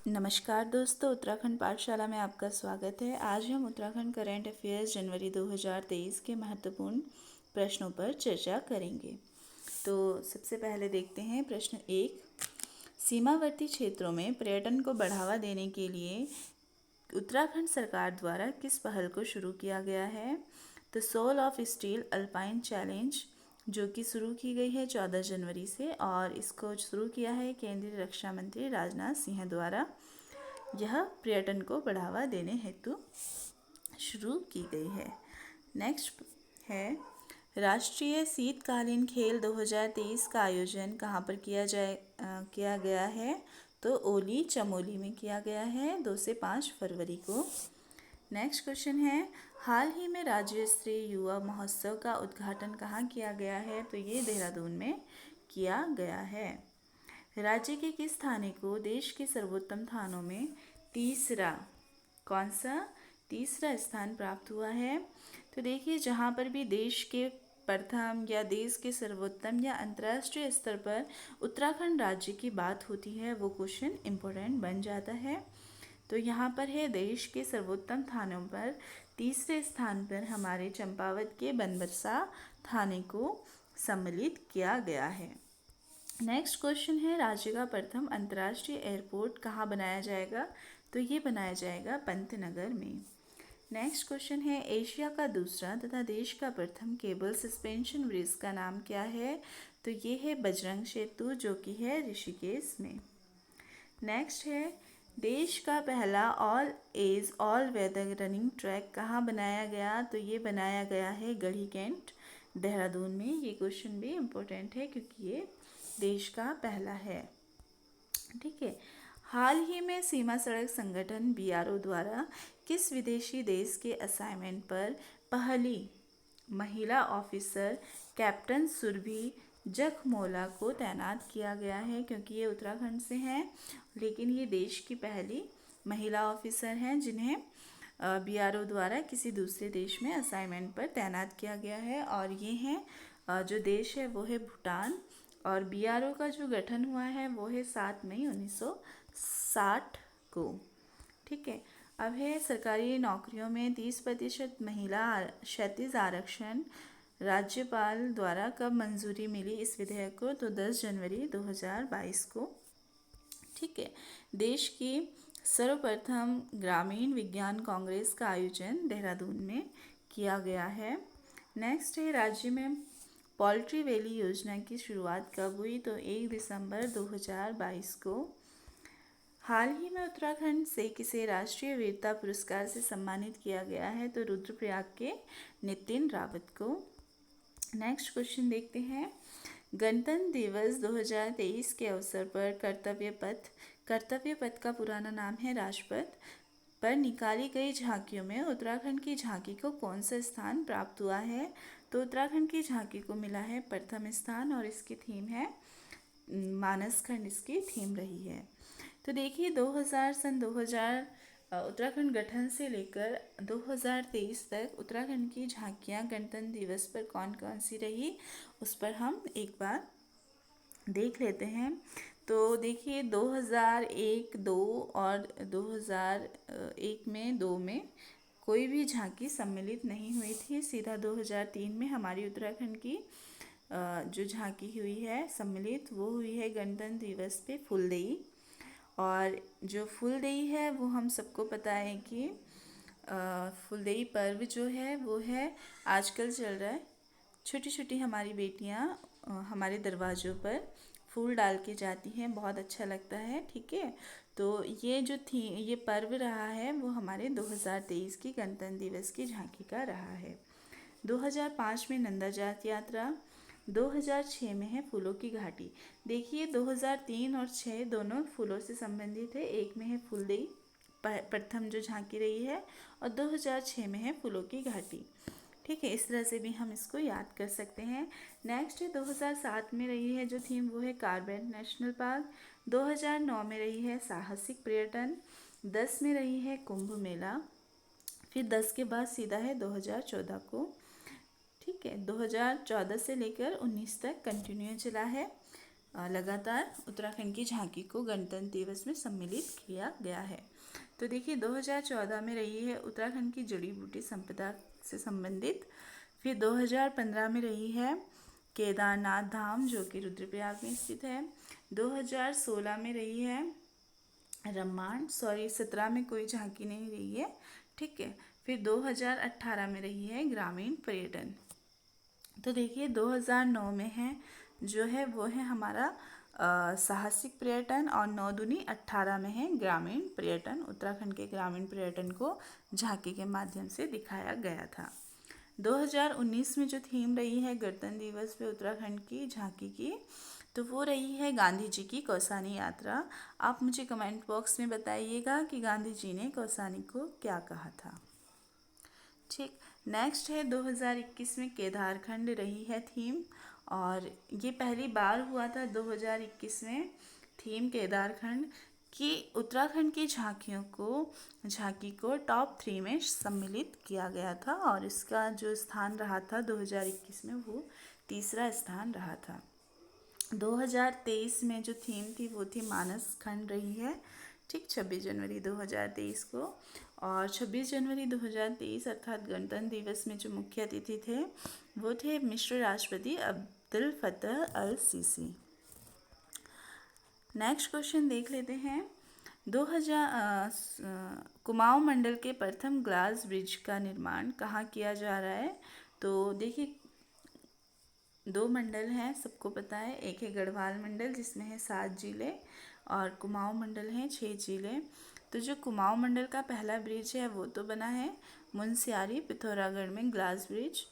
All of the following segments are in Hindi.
नमस्कार दोस्तों, उत्तराखंड पाठशाला में आपका स्वागत है। आज हम उत्तराखंड करंट अफेयर्स जनवरी 2023 के महत्वपूर्ण प्रश्नों पर चर्चा करेंगे। तो सबसे पहले देखते हैं प्रश्न 1। सीमावर्ती क्षेत्रों में पर्यटन को बढ़ावा देने के लिए उत्तराखंड सरकार द्वारा किस पहल को शुरू किया गया है? The soul of steel alpine challenge, जो कि शुरू की गई है 14 जनवरी से, और इसको शुरू किया है केंद्रीय रक्षा मंत्री राजनाथ सिंह द्वारा। यह पर्यटन को बढ़ावा देने हेतु शुरू की गई है। नेक्स्ट है, राष्ट्रीय शीतकालीन खेल 2023 का आयोजन कहाँ पर किया गया है? तो ओली चमोली में किया गया है 2 से 5 फरवरी को। नेक्स्ट क्वेश्चन है, हाल ही में राज्य स्तरीय युवा महोत्सव का उद्घाटन कहाँ किया गया है? तो ये देहरादून में किया गया है। राज्य के किस थाने को देश के सर्वोत्तम थानों में तीसरा स्थान प्राप्त हुआ है? तो देखिए, जहाँ पर भी देश के प्रथम या देश के सर्वोत्तम या अंतर्राष्ट्रीय स्तर पर उत्तराखंड राज्य की बात होती है, वो क्वेश्चन इम्पोर्टेंट बन जाता है। तो यहाँ पर है, देश के सर्वोत्तम थानों पर तीसरे स्थान पर हमारे चंपावत के बनबसा थाने को सम्मिलित किया गया है। नेक्स्ट क्वेश्चन है, राज्य का प्रथम अंतर्राष्ट्रीय एयरपोर्ट कहाँ बनाया जाएगा? तो ये बनाया जाएगा पंतनगर में। नेक्स्ट क्वेश्चन है, एशिया का दूसरा तथा देश का प्रथम केबल सस्पेंशन ब्रिज का नाम क्या है? तो ये है बजरंग सेतु, जो कि है ऋषिकेश में। नेक्स्ट है, देश का पहला ऑल वेदर रनिंग ट्रैक कहाँ बनाया गया? तो ये बनाया गया है गढ़ी कैंट, देहरादून में। ये क्वेश्चन भी इम्पोर्टेंट है क्योंकि ये देश का पहला है। ठीक है, हाल ही में सीमा सड़क संगठन बीआरओ द्वारा किस विदेशी देश के असाइनमेंट पर पहली महिला ऑफिसर कैप्टन सुरभि जखमोला को तैनात किया गया है? क्योंकि ये उत्तराखंड से हैं, लेकिन ये देश की पहली महिला ऑफिसर हैं जिन्हें बीआरओ द्वारा किसी दूसरे देश में असाइनमेंट पर तैनात किया गया है। और ये हैं, जो देश है वो है भूटान, और बीआरओ का जो गठन हुआ है वो है 7 मई 1960 को। ठीक है, अब है, सरकारी नौकरियों में 30% महिला क्षैतिज आरक्षण राज्यपाल द्वारा कब मंजूरी मिली इस विधेयक को? तो 10 जनवरी 2022 को। ठीक है, देश की सर्वप्रथम ग्रामीण विज्ञान कांग्रेस का आयोजन देहरादून में किया गया है। नेक्स्ट है, राज्य में पोल्ट्री वैली योजना की शुरुआत कब हुई? तो 1 दिसंबर 2022 को। हाल ही में उत्तराखंड से किसे राष्ट्रीय वीरता पुरस्कार से सम्मानित किया गया है? तो रुद्रप्रयाग के नितिन रावत को। नेक्स्ट क्वेश्चन देखते हैं, गणतंत्र दिवस 2023 के अवसर पर कर्तव्य पथ का पुराना नाम है राजपथ पर निकाली गई झांकियों में उत्तराखंड की झांकी को कौन सा स्थान प्राप्त हुआ है? तो उत्तराखंड की झांकी को मिला है प्रथम स्थान, और इसकी थीम है मानस खंड, इसकी थीम रही है। तो देखिए, 2000 उत्तराखंड गठन से लेकर 2023 तक उत्तराखंड की झांकियां गणतंत्र दिवस पर कौन कौन सी रही, उस पर हम एक बार देख लेते हैं। तो देखिए, 2001, 2 और 2001 में 2 में कोई भी झांकी सम्मिलित नहीं हुई थी। सीधा 2003 में हमारी उत्तराखंड की जो झांकी हुई है सम्मिलित, वो हुई है गणतंत्र दिवस पे फुलदेई। और जो फुलदेई है वो हम सबको पता है कि फुलदेई पर्व जो है वो है आजकल चल रहा है। छोटी छोटी हमारी बेटियां हमारे दरवाज़ों पर फूल डाल के जाती हैं, बहुत अच्छा लगता है। ठीक है, तो ये पर्व रहा है वो हमारे 2023 की गणतंत्र दिवस की झांकी का रहा है। 2005 में नंदा जात यात्रा, 2006 में है फूलों की घाटी। देखिए, 2003 और 6 दोनों फूलों से संबंधित है। एक में है फूलदेई प्रथम जो झांकी रही है, और 2006 में है फूलों की घाटी। ठीक है, इस तरह से भी हम इसको याद कर सकते हैं। नेक्स्ट है, 2007 में रही है जो थीम, वो है कार्बेट नेशनल पार्क। 2009 में रही है साहसिक पर्यटन। 10 में रही है कुंभ मेला। फिर 10 के बाद सीधा है 2014 को। ठीक है, 2014 से लेकर 19 तक कंटिन्यू चला है। लगातार उत्तराखंड की झांकी को गणतंत्र दिवस में सम्मिलित किया गया है। तो देखिए 2014 में रही है उत्तराखंड की जड़ी बूटी संपदा से संबंधित। फिर 2015 में रही है केदारनाथ धाम जो कि रुद्रप्रयाग में स्थित है। 2016 में रही है रम्माण, 17 में कोई झांकी नहीं रही है, ठीक है। फिर 2018 में रही है ग्रामीण पर्यटन। तो देखिए 2009 में है जो है वो है हमारा साहसिक पर्यटन, और 9 दूनी 18 में है ग्रामीण पर्यटन। उत्तराखंड के ग्रामीण पर्यटन को झांकी के माध्यम से दिखाया गया था। 2019 में जो थीम रही है गणतंत्र दिवस पे उत्तराखंड की झांकी की, तो वो रही है गांधी जी की कौसानी यात्रा। आप मुझे कमेंट बॉक्स में बताइएगा कि गांधी जी ने कौसानी को क्या कहा था। ठीक, नेक्स्ट है 2021 में केदारखंड रही है थीम, और ये पहली बार हुआ था 2021 में थीम केदारखंड कि उत्तराखंड की झांकी को टॉप 3 में सम्मिलित किया गया था, और इसका जो स्थान रहा था 2021 में वो तीसरा स्थान रहा था। 2023 में जो थीम थी वो थी मानस खंड रही है, ठीक, 26 जनवरी 2023 को। और 26 जनवरी 2023 अर्थात गणतंत्र दिवस में जो मुख्य अतिथि थे वो थे मिस्र राष्ट्रपति अब्दुल फतह अल सीसी। नेक्स्ट क्वेश्चन देख लेते हैं। 2000 कुमाऊं मंडल के प्रथम ग्लास ब्रिज का निर्माण कहाँ किया जा रहा है। तो देखिए 2 मंडल हैं, सबको पता है। एक है गढ़वाल मंडल जिसमें है 7 जिले, और कुमाऊं मंडल हैं 6 जिले। तो जो कुमाऊं मंडल का पहला ब्रिज है वो तो बना है मुनस्यारी पिथौरागढ़ में ग्लास ब्रिज,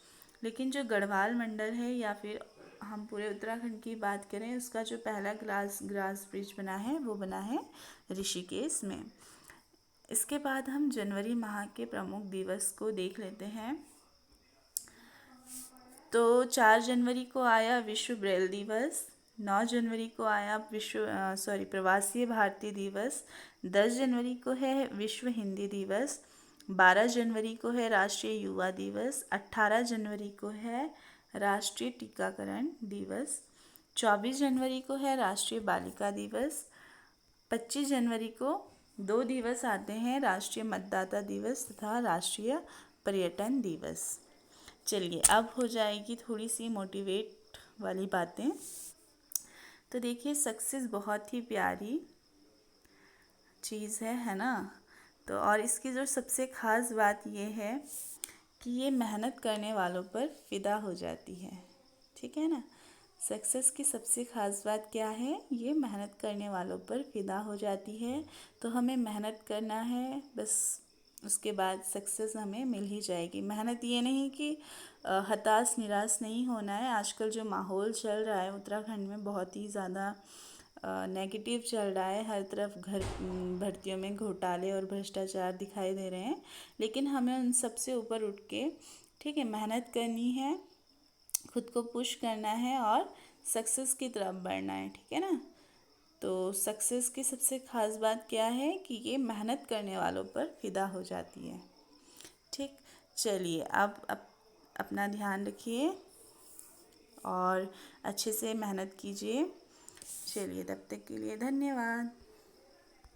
लेकिन जो गढ़वाल मंडल है या फिर हम पूरे उत्तराखंड की बात करें उसका जो पहला ग्लास ब्रिज बना है वो बना है ऋषिकेश में। इसके बाद हम जनवरी माह के प्रमुख दिवस को देख लेते हैं। तो 4 जनवरी को आया विश्व ब्रेल दिवस, 9 जनवरी को आया प्रवासी भारतीय दिवस, 10 जनवरी को है विश्व हिंदी दिवस, 12 जनवरी को है राष्ट्रीय युवा दिवस, 18 जनवरी को है राष्ट्रीय टीकाकरण दिवस, 24 जनवरी को है राष्ट्रीय बालिका दिवस, 25 जनवरी को 2 दिवस आते हैं राष्ट्रीय मतदाता दिवस तथा राष्ट्रीय पर्यटन दिवस। चलिए अब हो जाएगी थोड़ी सी मोटिवेट वाली बातें। तो देखिए सक्सेस बहुत ही प्यारी चीज़ है ना। तो और इसकी जो सबसे ख़ास बात ये है कि ये मेहनत करने वालों पर फिदा हो जाती है, ठीक है ना। सक्सेस की सबसे ख़ास बात क्या है, ये मेहनत करने वालों पर फिदा हो जाती है। तो हमें मेहनत करना है बस, उसके बाद सक्सेस हमें मिल ही जाएगी। मेहनत ये नहीं कि हताश निराश नहीं होना है। आजकल जो माहौल चल रहा है उत्तराखंड में बहुत ही ज़्यादा नेगेटिव चल रहा है, हर तरफ घर भर्तियों में घोटाले और भ्रष्टाचार दिखाई दे रहे हैं, लेकिन हमें उन सब से ऊपर उठ के, ठीक है, मेहनत करनी है, खुद को पुश करना है और सक्सेस की तरफ बढ़ना है, ठीक है ना। तो सक्सेस की सबसे ख़ास बात क्या है कि ये मेहनत करने वालों पर फिदा हो जाती है, ठीक। चलिए अब अपना ध्यान रखिए और अच्छे से मेहनत कीजिए। चलिए तब तक के लिए धन्यवाद।